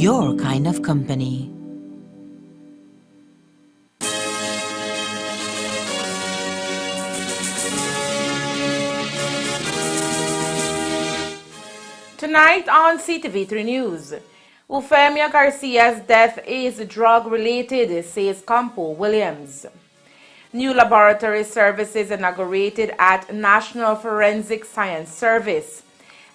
your kind of company. Tonight on CTV3 News, Euphemia Garcia's death is drug-related, says Campo Williams. New laboratory services inaugurated at National Forensic Science Service.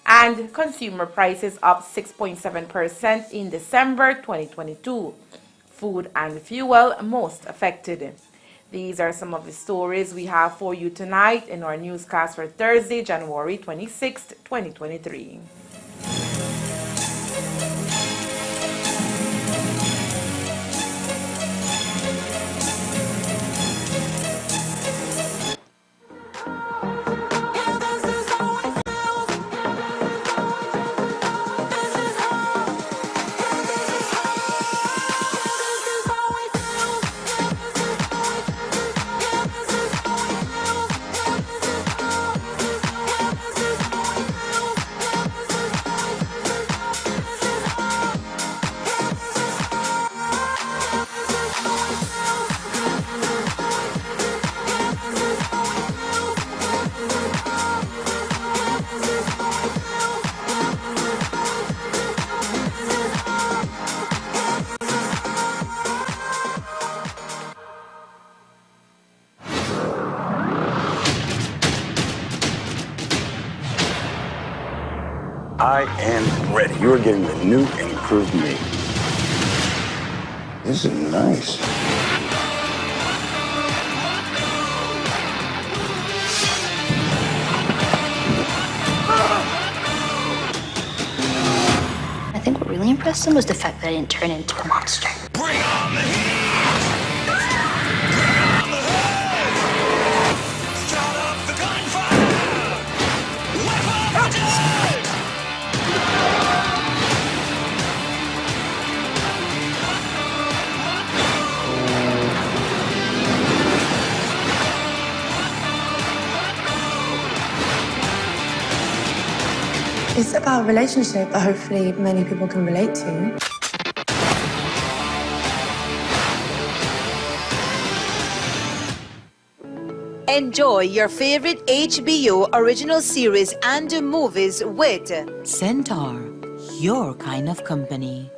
And consumer prices up 6.7% in December 2022. Food and fuel most affected. These are some of the stories we have for you tonight in our newscast for Thursday, January 26, 2023. I am ready. You are getting the new and improved me. This is nice. I think what really impressed him was the fact that I didn't turn into a monster. Bring on the heat! It's about a relationship that hopefully many people can relate to. Enjoy your favorite HBO original series and movies with Centaur, your kind of company.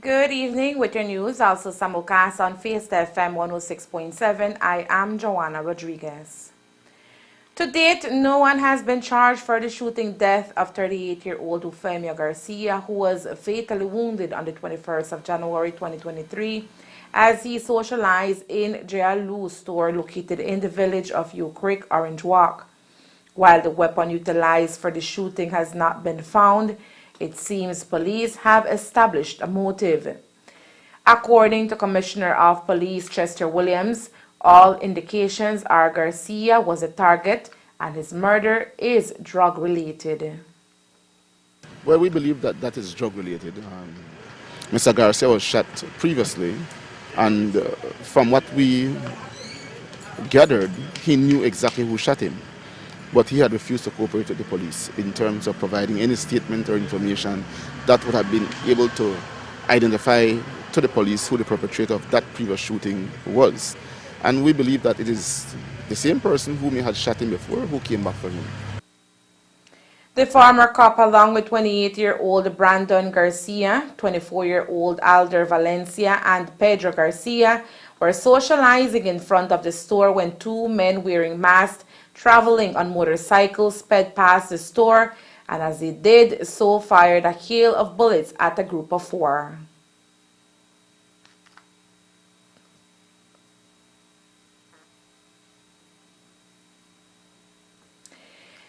Good evening with your news, also simulcast on Face FM 106.7. I am Joanna Rodriguez. To date, no one has been charged for the shooting death of 38-year-old Euphemia Garcia, who was fatally wounded on the 21st of January 2023 as he socialized in Lou's store located in the village of Eau Creek, Orange Walk. While the weapon utilized for the shooting has not been found, it seems police have established a motive. According to Commissioner of Police Chester Williams, all indications are Garcia was a target and his murder is drug-related. Well, we believe that that is drug-related. Mr. Garcia was shot previously, and from what we gathered, he knew exactly who shot him. but he had refused to cooperate with the police in terms of providing any statement or information that would have been able to identify to the police who the perpetrator of that previous shooting was. And we believe that it is the same person whom he had shot him before who came back for him. The former cop, along with 28-year-old Brandon Garcia, 24-year-old Alder Valencia, and Pedro Garcia, were socializing in front of the store when two men wearing masks traveling on motorcycles sped past the store, and as they did so, fired a hail of bullets at a group of four.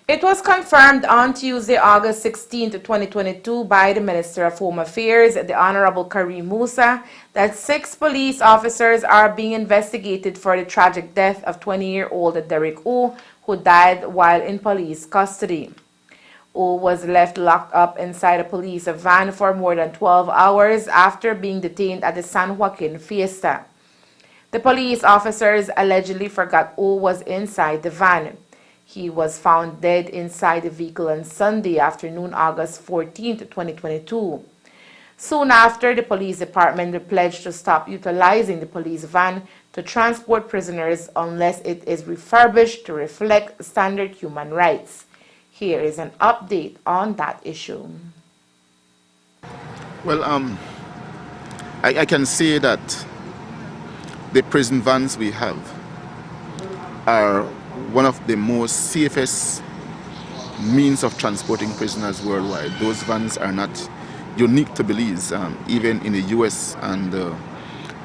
It was confirmed on Tuesday, August 16, 2022, by the Minister of Home Affairs, the Honorable Karim Musa, that 6 police officers are being investigated for the tragic death of 20-year-old Derek O, who died while in police custody. O was left locked up inside a police van for more than 12 hours after being detained at the San Joaquin Fiesta. The police officers allegedly forgot O was inside the van. He was found dead inside the vehicle on Sunday afternoon, August 14, 2022. Soon after, the police department pledged to stop utilizing the police van to transport prisoners unless it is refurbished to reflect standard human rights. Here is an update on that issue. Well, I can say that the prison vans we have are one of the most safest means of transporting prisoners worldwide. Those vans are not unique to Belize. Even in the US and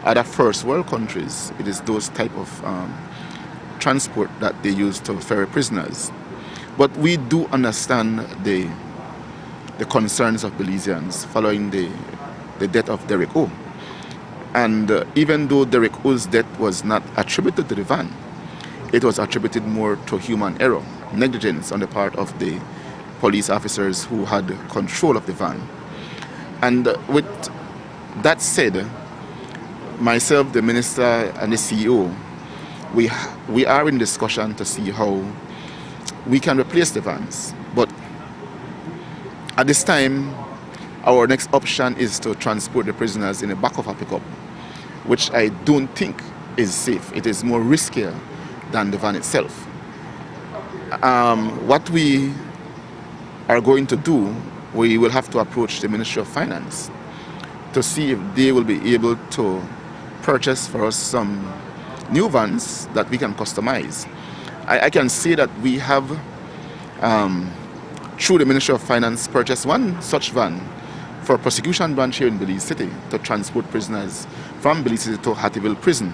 other first world countries, it is those type of transport that they use to ferry prisoners. But we do understand the concerns of Belizeans following the death of Derek O. And even though Derek O's death was not attributed to the van, it was attributed more to human error, negligence on the part of the police officers who had control of the van. And with that said, myself, the minister, and the CEO, we are in discussion to see how we can replace the vans. But at this time, our next option is to transport the prisoners in the back of a pickup, which I don't think is safe. It is more riskier than the van itself. What we are going to do, we will have to approach the Ministry of Finance to see if they will be able to purchase for us some new vans that we can customize. I can say that we have, through the Ministry of Finance, purchased one such van for a prosecution branch here in Belize City to transport prisoners from Belize City to Hattieville Prison.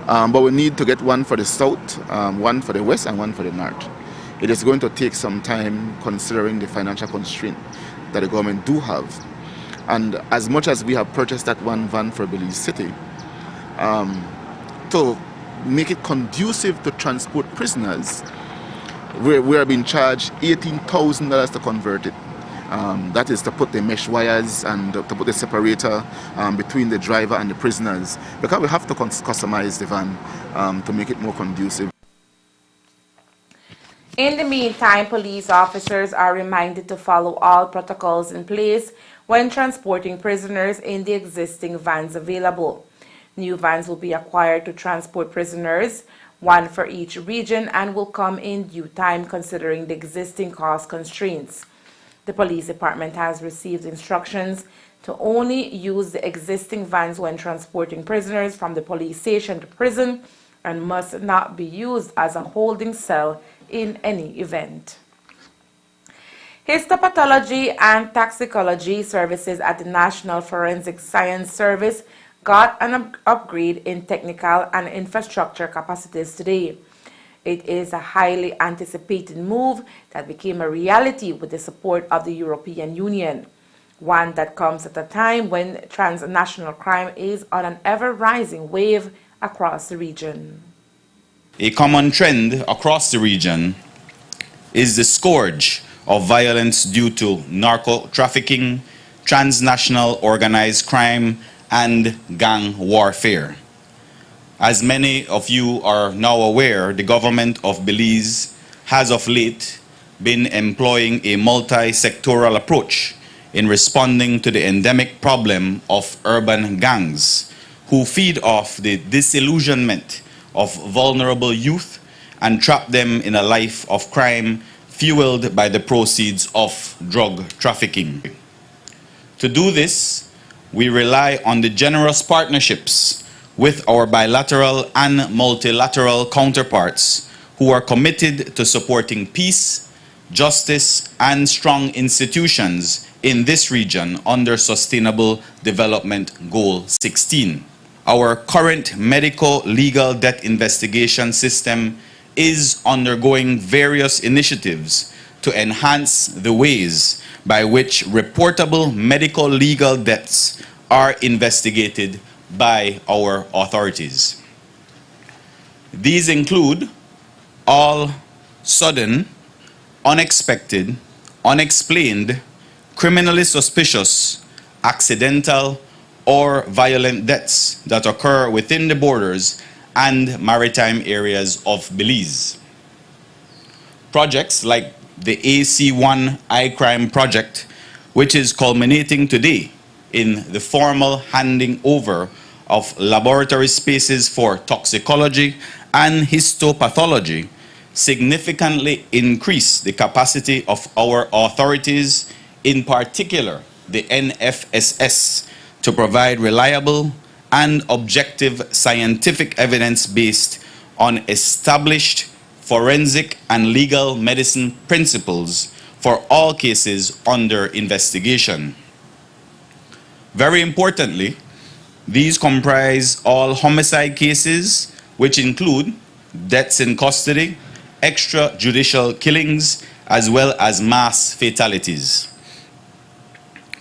But we need to get one for the south, one for the west, and one for the north. It is going to take some time considering the financial constraint that the government do have. And as much as we have purchased that one van for Belize City, to make it conducive to transport prisoners, we are being charged $18,000 to convert it. That is to put the mesh wires and to put the separator between the driver and the prisoners, because we have to customize the van to make it more conducive. In the meantime, police officers are reminded to follow all protocols in place when transporting prisoners in the existing vans available. New vans will be acquired to transport prisoners, one for each region, and will come in due time considering the existing cost constraints. The police department has received instructions to only use the existing vans when transporting prisoners from the police station to prison and must not be used as a holding cell in any event. Histopathology and toxicology services at the National Forensic Science Service got an upgrade in technical and infrastructure capacities today. It is a highly anticipated move that became a reality with the support of the European Union, one that comes at a time when transnational crime is on an ever-rising wave across the region. A common trend across the region is the scourge of violence due to narco trafficking, transnational organized crime, and gang warfare. As many of you are now aware, the government of Belize has of late been employing a multi-sectoral approach in responding to the endemic problem of urban gangs who feed off the disillusionment of vulnerable youth and trap them in a life of crime fueled by the proceeds of drug trafficking. To do this, we rely on the generous partnerships with our bilateral and multilateral counterparts who are committed to supporting peace, justice, and strong institutions in this region under Sustainable Development Goal 16. Our current medico-legal debt investigation system is undergoing various initiatives to enhance the ways by which reportable medical legal debts are investigated by our authorities. These include all sudden, unexpected, unexplained, criminally suspicious, accidental, or violent deaths that occur within the borders and maritime areas of Belize. Projects like the AC1 I-Crime project, which is culminating today in the formal handing over of laboratory spaces for toxicology and histopathology, significantly increase the capacity of our authorities, in particular the NFSS, to provide reliable and objective scientific evidence based on established forensic and legal medicine principles for all cases under investigation. Very importantly, these comprise all homicide cases, which include deaths in custody, extrajudicial killings, as well as mass fatalities.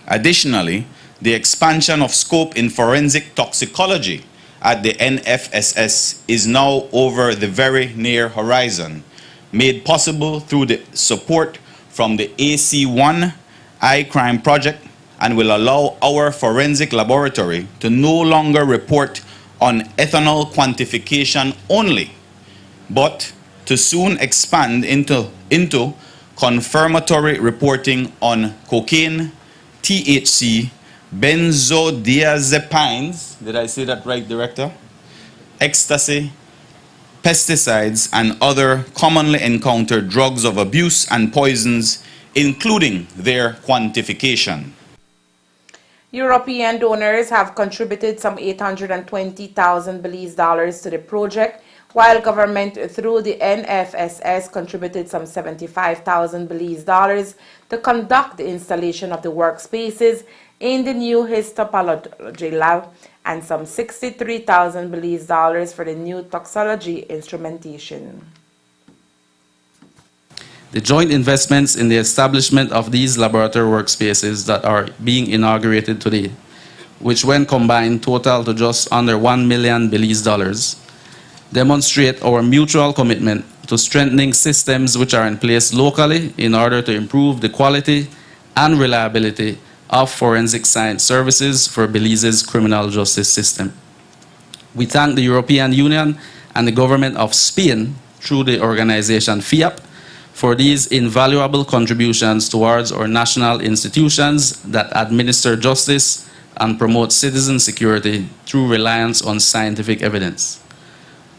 Additionally, the expansion of scope in forensic toxicology at the NFSS is now over the very near horizon, made possible through the support from the AC1 I-Crime project, and will allow our forensic laboratory to no longer report on ethanol quantification only, but to soon expand into confirmatory reporting on cocaine, THC, benzodiazepines, did I say that right, Director? Ecstasy, pesticides, and other commonly encountered drugs of abuse and poisons, including their quantification. European donors have contributed some 820,000 Belize dollars to the project, while government through the NFSS contributed some 75,000 Belize dollars to conduct the installation of the workspaces in the new histopathology lab and some 63,000 Belize dollars for the new toxicology instrumentation. The joint investments in the establishment of these laboratory workspaces that are being inaugurated today, which when combined total to just under 1 million Belize dollars, demonstrate our mutual commitment to strengthening systems which are in place locally in order to improve the quality and reliability of forensic science services for Belize's criminal justice system. We thank the European Union and the government of Spain through the organization FIAP for these invaluable contributions towards our national institutions that administer justice and promote citizen security through reliance on scientific evidence.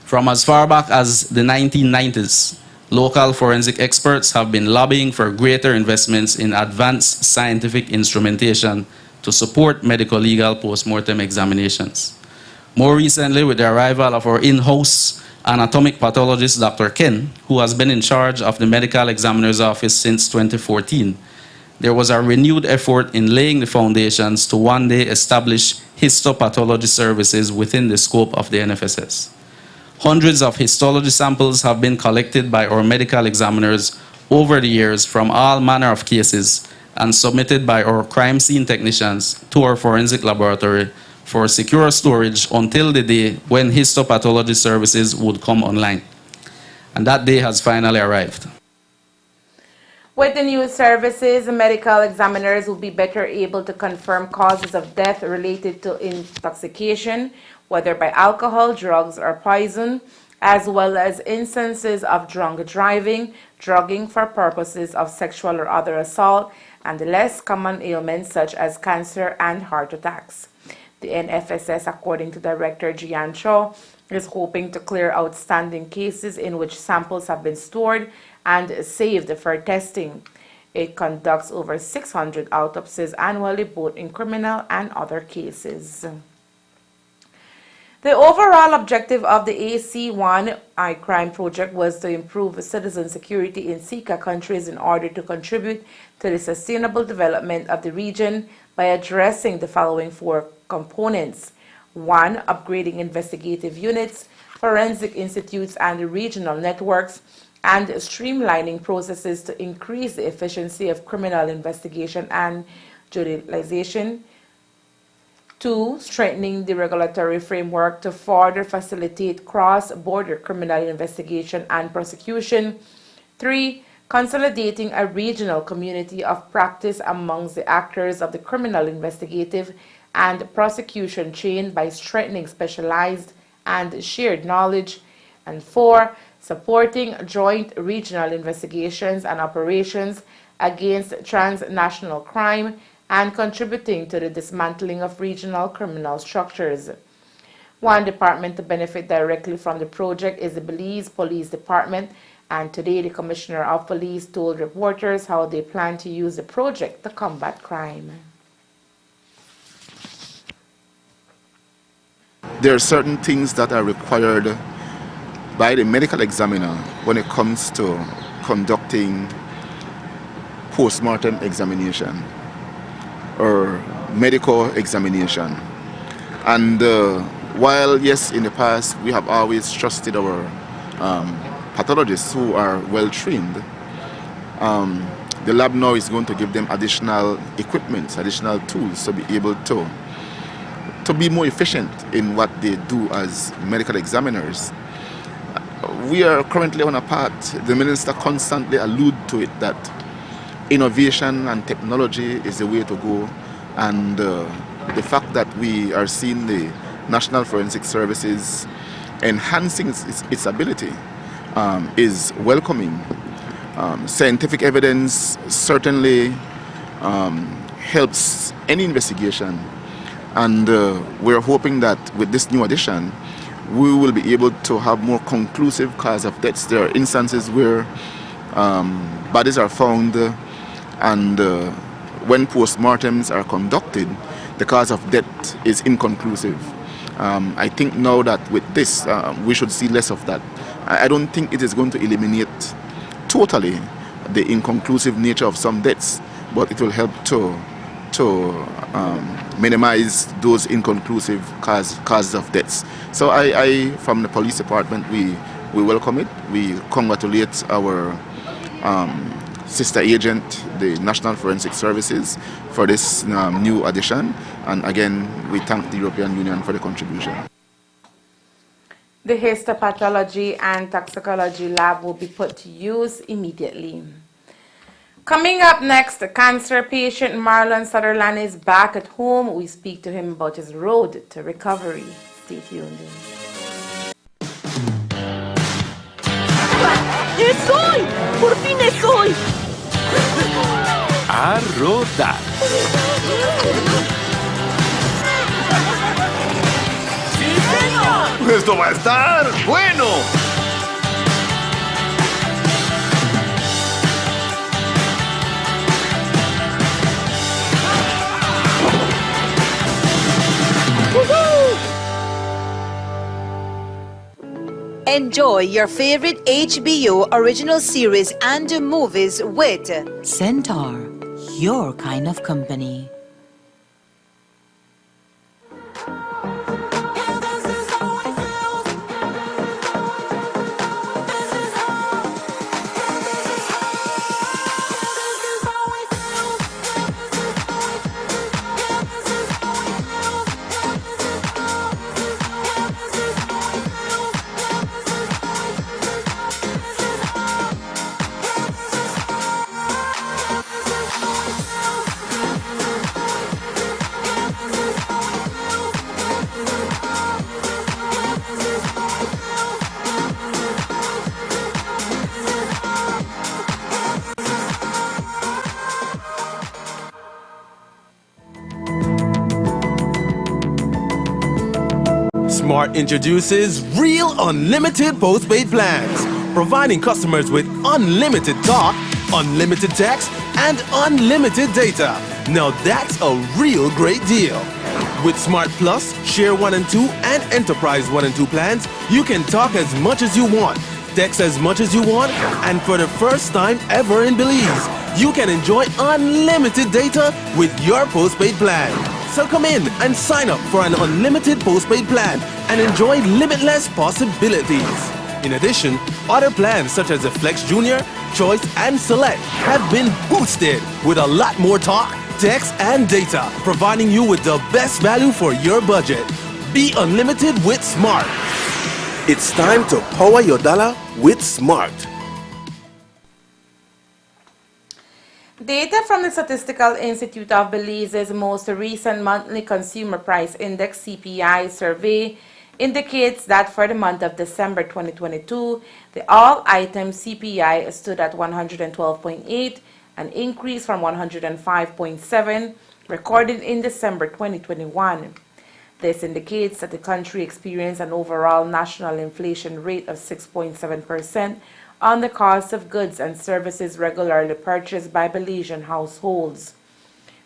From as far back as the 1990s, local forensic experts have been lobbying for greater investments in advanced scientific instrumentation to support medical legal post-mortem examinations. More recently, with the arrival of our in-house anatomic pathologist, Dr. Ken, who has been in charge of the medical examiner's office since 2014, there was a renewed effort in laying the foundations to one day establish histopathology services within the scope of the NFSS. Hundreds of histology samples have been collected by our medical examiners over the years from all manner of cases and submitted by our crime scene technicians to our forensic laboratory for secure storage until the day when histopathology services would come online. And that day has finally arrived. With the new services, medical examiners will be better able to confirm causes of death related to intoxication, whether by alcohol, drugs, or poison, as well as instances of drunk driving, drugging for purposes of sexual or other assault, and the less common ailments such as cancer and heart attacks. The NFSS, according to Director Jian Cho, is hoping to clear outstanding cases in which samples have been stored and saved for testing. It conducts over 600 autopsies annually, both in criminal and other cases. The overall objective of the AC1 I-Crime project was to improve citizen security in SICA countries in order to contribute to the sustainable development of the region by addressing the following four components. 1. Upgrading investigative units, forensic institutes, and regional networks, and streamlining processes to increase the efficiency of criminal investigation and judicialization. 2. Strengthening the regulatory framework to further facilitate cross-border criminal investigation and prosecution. 3. Consolidating a regional community of practice amongst the actors of the criminal investigative and prosecution chain by strengthening specialized and shared knowledge. And 4. Supporting joint regional investigations and operations against transnational crime and contributing to the dismantling of regional criminal structures. One department to benefit directly from the project is the Belize Police Department, and today the Commissioner of Police told reporters how they plan to use the project to combat crime. There are certain things that are required by the medical examiner when it comes to conducting post-mortem examination or medical examination. And while, yes, in the past we have always trusted our pathologists who are well trained, the lab now is going to give them additional equipment, additional tools to be able to be more efficient in what they do as medical examiners. We are currently on a path, the minister constantly alludes to it, that innovation and technology is the way to go, and the fact that we are seeing the National Forensic Services enhancing its ability is welcoming. Scientific evidence certainly helps any investigation, and we're hoping that with this new addition we will be able to have more conclusive cause of deaths. There are instances where bodies are found and when post-mortems are conducted, the cause of death is inconclusive. I think now that with this, we should see less of that. I don't think it is going to eliminate totally the inconclusive nature of some deaths, but it will help to minimize those inconclusive causes of deaths. So I from the police department, we welcome it. We congratulate our sister agent, the National Forensic Services, for this new addition. And again, we thank the European Union for the contribution. The histopathology and toxicology lab will be put to use immediately. Coming up next, the cancer patient Marlon Sutherland is back at home. We speak to him about his road to recovery. Stay tuned. ¡Es hoy! ¡Por fin es hoy! A rodar. ¡Sí, señor! ¡Esto va a estar bueno! Enjoy your favorite HBO original series and movies with Centaur, your kind of company. Smart introduces Real Unlimited Postpaid Plans, providing customers with unlimited talk, unlimited text, and unlimited data. Now that's a real great deal. With Smart Plus, Share 1 and 2, and Enterprise 1 and 2 plans, you can talk as much as you want, text as much as you want, and for the first time ever in Belize, you can enjoy unlimited data with your postpaid plan. So come in and sign up for an unlimited postpaid plan and enjoy limitless possibilities. In addition, other plans such as the Flex Junior, Choice, and Select have been boosted with a lot more talk, text, and data, providing you with the best value for your budget. Be unlimited with Smart. It's time to power your dollar with Smart. Data from the Statistical Institute of Belize's most recent monthly Consumer Price Index (CPI) survey indicates that for the month of December 2022, the all-item CPI stood at 112.8, an increase from 105.7 recorded in December 2021. This indicates that the country experienced an overall national inflation rate of 6.7% on the cost of goods and services regularly purchased by Belizean households.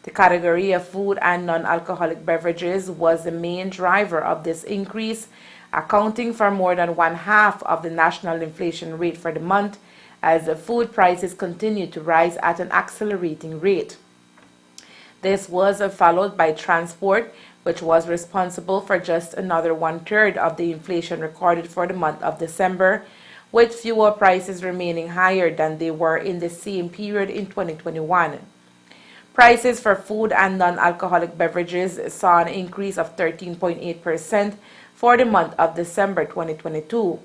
The category of food and non-alcoholic beverages was the main driver of this increase, accounting for more than one-half of the national inflation rate for the month, as the food prices continued to rise at an accelerating rate. This was followed by transport, which was responsible for just another one-third of the inflation recorded for the month of December, with fuel prices remaining higher than they were in the same period in 2021. Prices for food and non-alcoholic beverages saw an increase of 13.8% for the month of December 2022,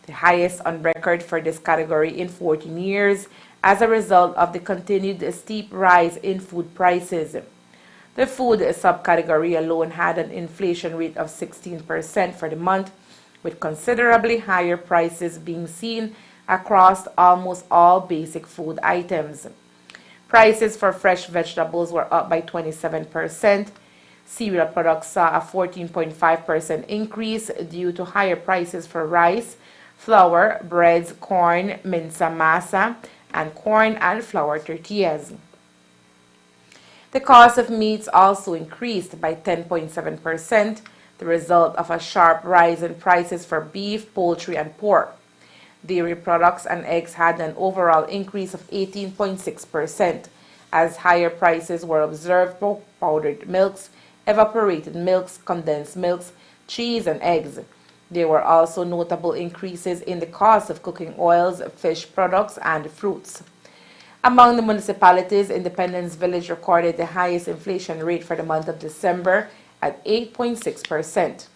the highest on record for this category in 14 years as a result of the continued steep rise in food prices. The food subcategory alone had an inflation rate of 16% for the month, with considerably higher prices being seen across almost all basic food items. Prices for fresh vegetables were up by 27%. Cereal products saw a 14.5% increase due to higher prices for rice, flour, breads, corn, minsa masa, and corn and flour tortillas. The cost of meats also increased by 10.7%, the result of a sharp rise in prices for beef, poultry, and pork. Dairy products and eggs had an overall increase of 18.6%, as higher prices were observed for powdered milks, evaporated milks, condensed milks, cheese, and eggs. There were also notable increases in the cost of cooking oils, fish products, and fruits. Among the municipalities, Independence Village recorded the highest inflation rate for the month of December at 8.6%.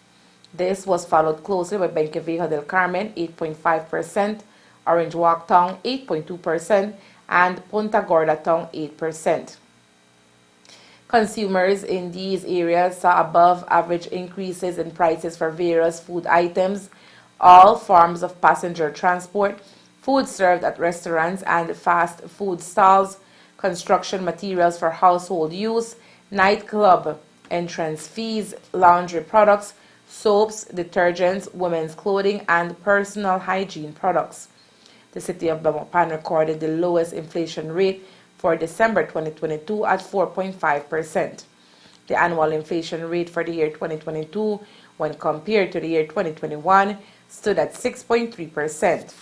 This was followed closely by Benquevejo del Carmen, 8.5%, Orange Walk Town, 8.2%, and Punta Gorda Town, 8%. Consumers in these areas saw above average increases in prices for various food items, all forms of passenger transport, food served at restaurants and fast food stalls, construction materials for household use, nightclub entrance fees, laundry products, soaps, detergents, women's clothing, and personal hygiene products. The city of Belmopan recorded the lowest inflation rate for December 2022 at 4.5%. The annual inflation rate for the year 2022, when compared to the year 2021, stood at 6.3%.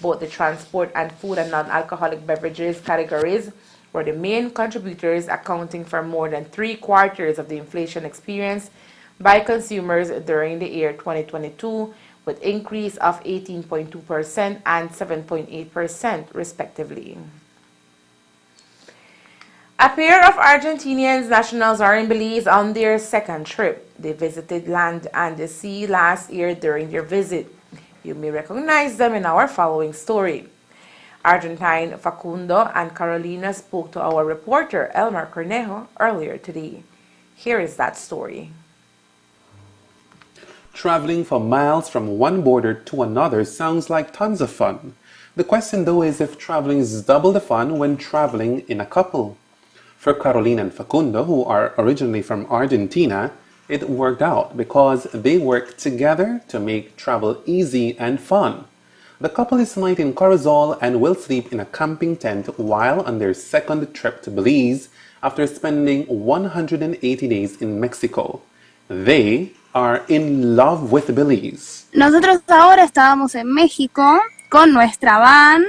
Both the transport and food and non-alcoholic beverages categories were the main contributors, accounting for more than 3/4 of the inflation experienced by consumers during the year 2022, with increase of 18.2% and 7.8% respectively. A pair of Argentinian nationals are in Belize on their second trip. They visited land and the sea last year during their visit. You may recognize them in our following story. Argentine Facundo and Carolina spoke to our reporter Elmer Cornejo earlier today. Here is that story. Traveling for miles from one border to another sounds like tons of fun. The question though is if traveling is double the fun when traveling in a couple. For Carolina and Facundo, who are originally from Argentina, It worked out because they worked together to make travel easy and fun. The couple is tonight in Corozal and will sleep in a camping tent while on their second trip to Belize after spending 180 days in Mexico. They are in love with Belize. Nosotros ahora estábamos en México con nuestra van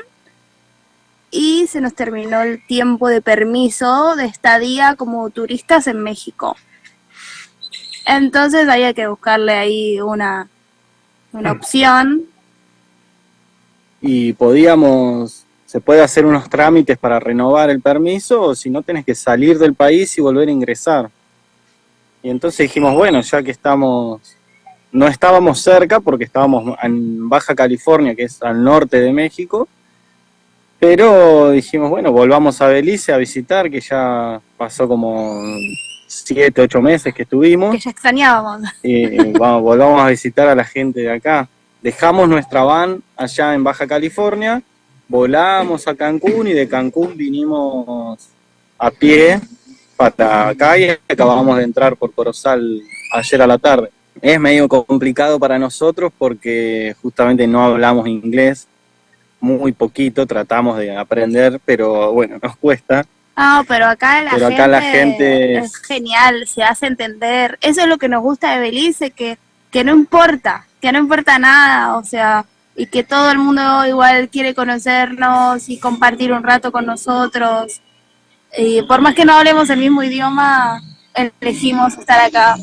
y se nos terminó el tiempo de permiso de estadía como turistas en México. Entonces había que buscarle ahí una opción. Y se puede hacer unos trámites para renovar el permiso, o si no tenés que salir del país y volver a ingresar. Y entonces dijimos, bueno, ya que no estábamos cerca porque estábamos en Baja California, que es al norte de México, pero dijimos, bueno, volvamos a Belice a visitar, que ya pasó como 7, 8 meses que estuvimos. Que ya extrañábamos. Y volvamos a visitar a la gente de acá. Dejamos nuestra van allá en Baja California, volamos a Cancún y de Cancún vinimos a pie para acá y acabamos de entrar por Corozal ayer a la tarde. Es medio complicado para nosotros porque justamente no hablamos inglés, muy poquito, tratamos de aprender, pero bueno, nos cuesta. No, pero acá la gente es genial, se hace entender. Eso es lo que nos gusta de Belice, que no importa nada, o sea, y que todo el mundo igual quiere conocernos y compartir un rato con nosotros. Y por más que no hablemos el mismo idioma, elegimos estar acá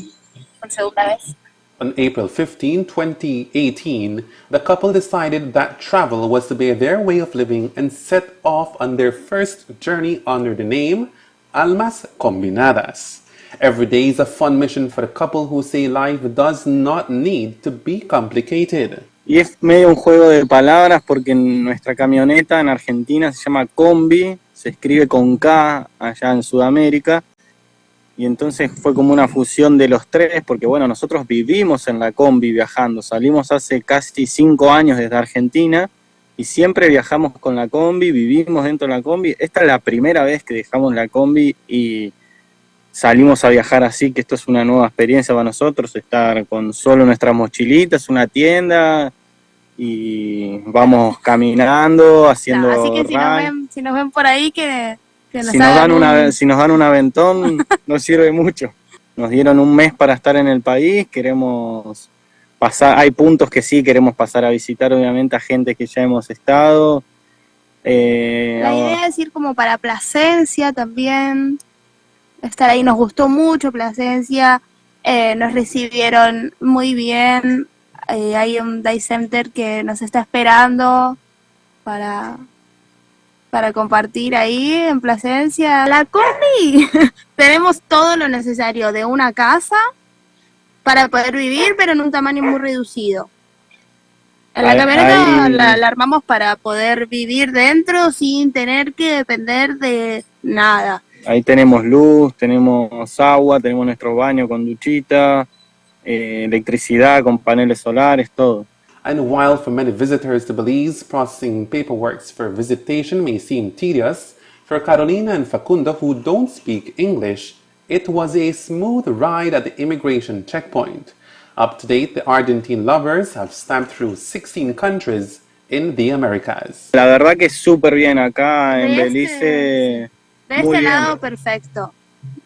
por segunda vez. On April 15, 2018, the couple decided that travel was to be their way of living and set off on their first journey under the name Almas Combinadas. Every day is a fun mission for the couple who say life does not need to be complicated. Y es medio un juego de palabras porque nuestra camioneta en Argentina se llama Combi, se escribe con K allá en Sudamérica, y entonces fue como una fusión de los tres, porque bueno, nosotros vivimos en la Combi viajando, salimos hace casi 5 años desde Argentina, y siempre viajamos con la Combi, vivimos dentro de la Combi. Esta es la primera vez que dejamos la Combi y salimos a viajar así, que esto es una nueva experiencia para nosotros, estar con solo nuestras mochilitas, una tienda, y vamos caminando, haciendo así que si nos ven por ahí, que nos si nos dan un aventón, nos sirve mucho. Nos dieron un mes para estar en el país, queremos pasar, hay puntos que sí queremos pasar a visitar, obviamente, a gente que ya hemos estado. La idea es ir como para Plasencia también, estar ahí, nos gustó mucho Plasencia, nos recibieron muy bien, hay un day center que nos está esperando para compartir ahí en Plasencia. La Combi, tenemos todo lo necesario de una casa para poder vivir, pero en un tamaño muy reducido. La camioneta la armamos para poder vivir dentro sin tener que depender de nada. Ahí tenemos luz, tenemos agua, tenemos nuestro baño con duchita, electricidad con paneles solares, todo. And while for many visitors to Belize, processing paperwork for visitation may seem tedious, for Carolina and Facundo, who don't speak English, it was a smooth ride at the immigration checkpoint. Up to date, the Argentine lovers have stamped through 16 countries in the Americas. La verdad que es súper bien acá en Belice. De este lado, perfecto.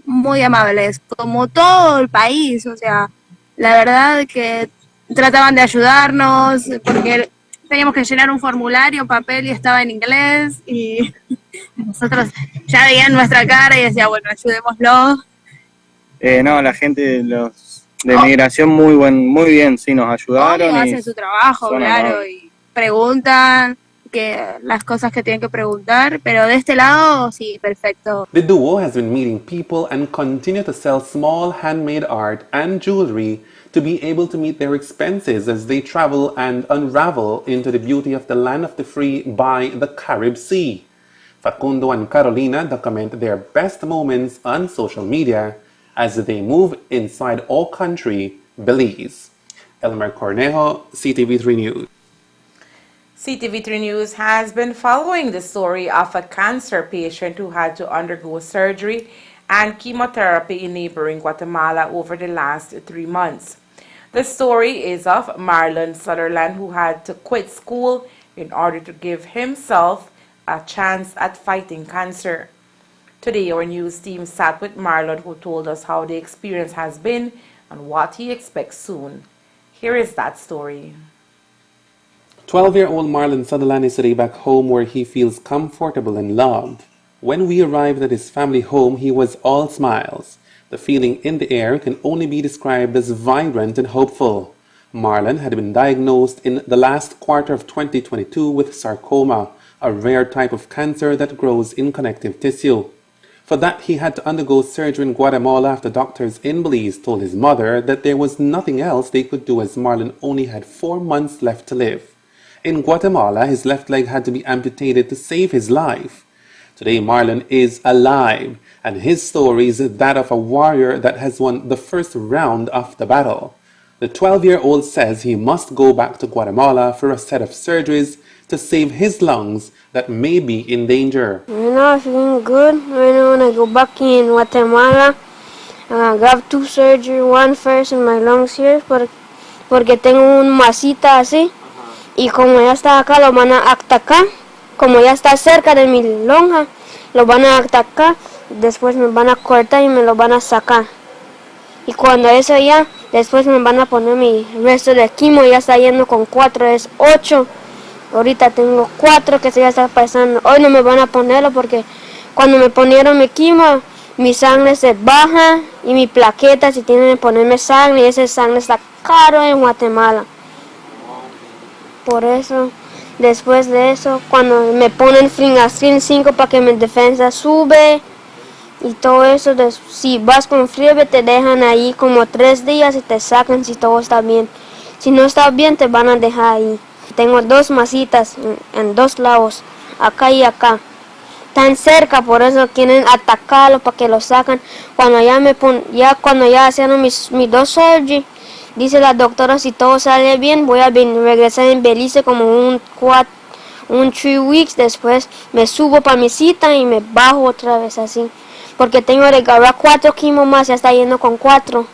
Muy amables, como todo el país, o sea, la verdad que trataban de ayudarnos, porque teníamos que llenar un formulario, papel, y estaba en inglés, y nosotros ya veían nuestra cara y decía, bueno, ayudémoslo. No, la gente de migración muy bien, sí, nos ayudaron. Hacen su trabajo, claro, y preguntan las cosas que tienen que preguntar, pero de este lado, sí, perfecto. The duo has been meeting people and continue to sell small handmade art and jewelry to be able to meet their expenses as they travel and unravel into the beauty of the land of the free by the Caribbean Sea. Facundo and Carolina document their best moments on social media as they move inside our country, Belize. Elmer Cornejo, CTV3 News. CTV3 News has been following the story of a cancer patient who had to undergo surgery and chemotherapy in neighboring Guatemala over the last 3 months. The story is of Marlon Sutherland, who had to quit school in order to give himself a chance at fighting cancer. Today, our news team sat with Marlon, who told us how the experience has been and what he expects soon. Here is that story. 12-year-old Marlon Sutherland is today back home where he feels comfortable and loved. When we arrived at his family home, he was all smiles. The feeling in the air can only be described as vibrant and hopeful. Marlon had been diagnosed in the last quarter of 2022 with sarcoma, a rare type of cancer that grows in connective tissue. For that, he had to undergo surgery in Guatemala after doctors in Belize told his mother that there was nothing else they could do as Marlon only had 4 months left to live. In Guatemala, his left leg had to be amputated to save his life. Today, Marlon is alive, and his story is that of a warrior that has won the first round of the battle. The 12-year-old says he must go back to Guatemala for a set of surgeries to save his lungs that may be in danger. Right now I'm feeling good. Right now when I go back in Guatemala, I got 2 surgeries, one first in my lungs here, porque tengo un masita así, y como ya está acá, lo van a atacar, como ya está cerca de mi lonja, lo van a atacar, después me van a cortar y me lo van a sacar. Y cuando eso ya, después me van a poner mi resto de quimo, ya está yendo con 4, es 8. Ahorita tengo 4 que se ya está pasando. Hoy no me van a ponerlo porque cuando me ponieron mi quimo, mi sangre se baja y mi plaqueta, si tienen que ponerme sangre, y esa sangre está caro en Guatemala. Por eso, después de eso, cuando me ponen Finastrin 5 para que mi defensa sube y todo eso, si vas con fiebre te dejan ahí como 3 días y te sacan si todo está bien. Si no está bien te van a dejar ahí. Tengo 2 masitas en 2 lados, acá y acá. Tan cerca, por eso quieren atacarlo para que lo sacan. Cuando cuando ya hicieron mis 2 surgery, dice la doctora, si todo sale bien, voy a regresar en Belize como un 3 weeks. Después me subo para mi cita y me bajo otra vez así. Porque tengo que agarrar 4 quimos más, ya está yendo con 4.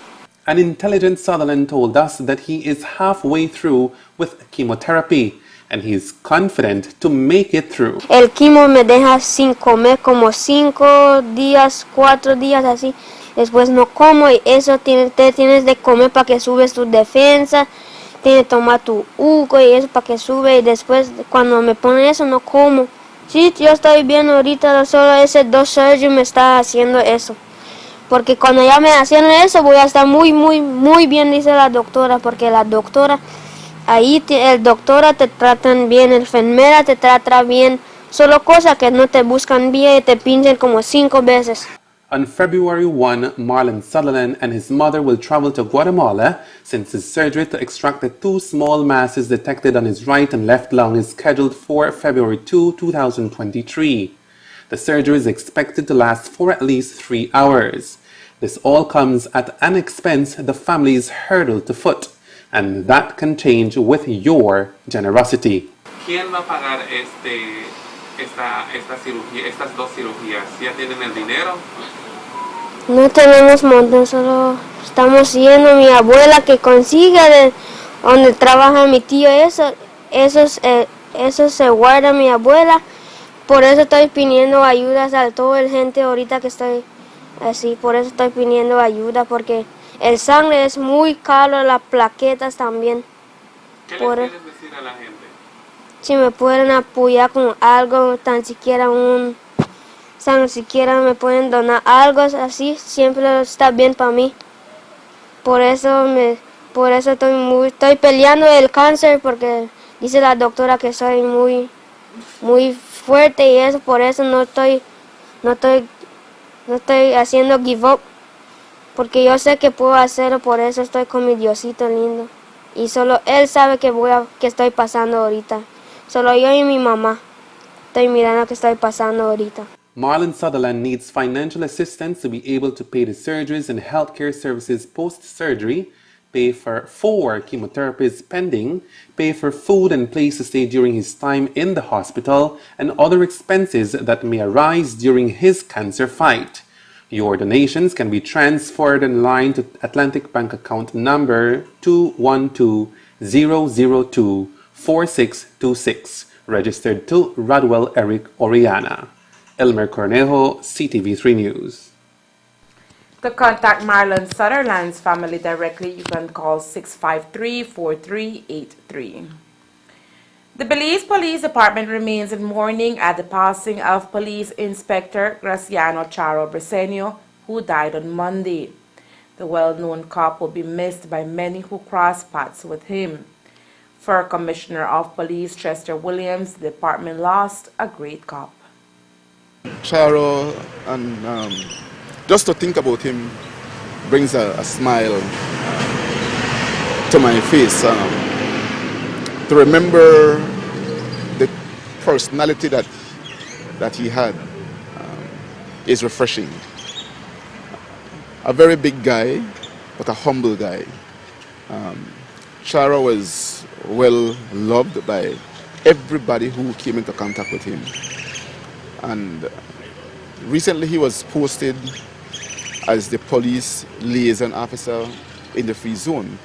An intelligent Sutherland told us that he is halfway through with chemotherapy and he is confident to make it through. El quimo me deja sin comer como 5 días, 4 días así. Después no como y eso te tienes de comer para que subes tu defensa. Tienes que tomar tu jugo y eso para que sube y después cuando me ponen eso no como. Sí, yo estoy bien ahorita, solo ese 2 surgery me está haciendo eso. Porque cuando ya me hacen eso voy a estar muy bien, dice la doctora, porque la doctora, el doctora te tratan bien, el enfermera te trata bien, solo cosas que no te buscan bien y te pinchan como 5 veces. On February 1, Marlon Sutherland and his mother will travel to Guatemala since his surgery to extract the 2 small masses detected on his right and left lung is scheduled for February 2, 2023. The surgery is expected to last for at least 3 hours. This all comes at an expense the family is hurdled to foot, and that can change with your generosity. ¿Quién va a pagar esta cirugía, estas 2 cirugías? ¿Ya tienen el dinero? No tenemos montón, solo estamos yendo a mi abuela que consiga de donde trabaja mi tío, eso se guarda mi abuela. Por eso estoy pidiendo ayudas a toda la gente ahorita que estoy así, por eso estoy pidiendo ayuda, porque el sangre es muy caro, las plaquetas también. ¿Qué les quieres decir a la gente? Si me pueden apoyar con algo, tan siquiera siquiera me pueden donar algo así, siempre está bien para mí. Por eso estoy peleando el cáncer, porque dice la doctora que soy muy fuerte y eso, por eso no estoy haciendo give up, porque yo sé que puedo hacerlo, por eso estoy con mi Diosito lindo. Y solo Él sabe que estoy pasando ahorita. Solo yo y mi mamá estoy mirando que estoy pasando ahorita. Marlon Sutherland needs financial assistance to be able to pay the surgeries and healthcare services post-surgery, pay for 4 chemotherapies pending, pay for food and place to stay during his time in the hospital, and other expenses that may arise during his cancer fight. Your donations can be transferred online to Atlantic Bank account number 212-002-4626, registered to Radwell Eric Oriana. Elmer Cornejo, CTV3 News. To contact Marlon Sutherland's family directly, you can call 653-4383. The Belize Police Department remains in mourning at the passing of Police Inspector Graciano Charo Briceño, who died on Monday. The well-known cop will be missed by many who cross paths with him. For Commissioner of Police Chester Williams, the department lost a great cop. Charo, and just to think about him brings a smile to my face. To remember the personality that he had is refreshing. A very big guy, but a humble guy. Charo was well loved by everybody who came into contact with him. And recently he was posted as the police liaison officer in the free zone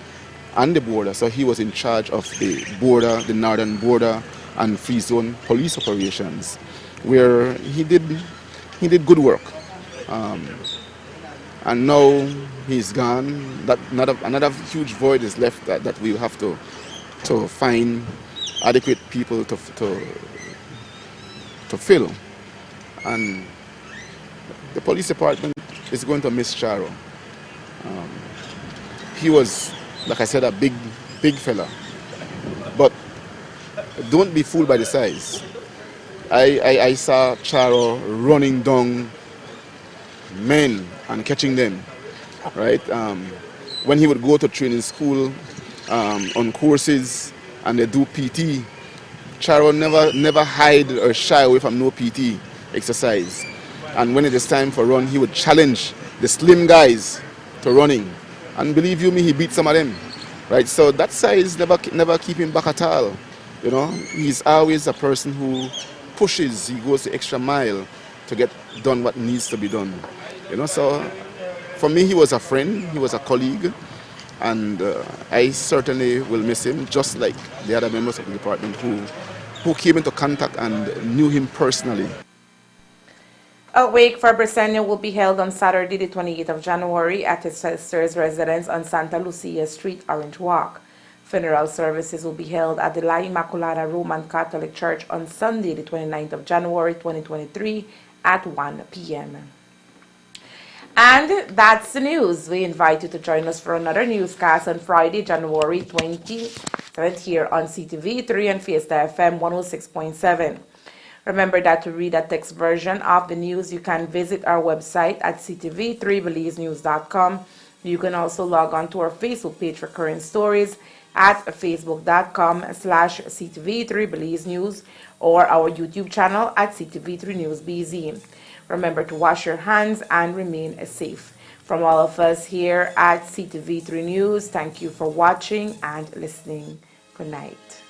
and the border, so he was in charge of the border, the northern border and free zone police operations, where he did good work. And now he's gone. That another huge void is left that we have to find adequate people to fill. And the police department is going to miss Charo. He was, like I said, a big fella. But don't be fooled by the size. I saw Charo running down men and catching them, right? When he would go to training school on courses and they do PT, Charo never hide or shy away from no PT exercise. And when it is time for run, he would challenge the slim guys to running. And believe you me, he beat some of them, right? So that size never keep him back at all. You know, he's always a person who pushes. He goes the extra mile to get done what needs to be done. You know, so for me, he was a friend, he was a colleague, and I certainly will miss him, just like the other members of the department who came into contact and knew him personally. A wake for Briceño will be held on Saturday, the 28th of January at his sister's residence on Santa Lucia Street, Orange Walk. Funeral services will be held at the La Immaculada Roman Catholic Church on Sunday, the 29th of January 2023 at 1 p.m. And that's the news. We invite you to join us for another newscast on Friday, January 27th here on CTV3 and Fiesta FM 106.7. Remember that to read a text version of the news, you can visit our website at ctv3belizenews.com. You can also log on to our Facebook page for current stories at facebook.com/ctv3belizenews or our YouTube channel at CTV3 News BZ. Remember to wash your hands and remain safe. From all of us here at CTV3 News, thank you for watching and listening. Good night.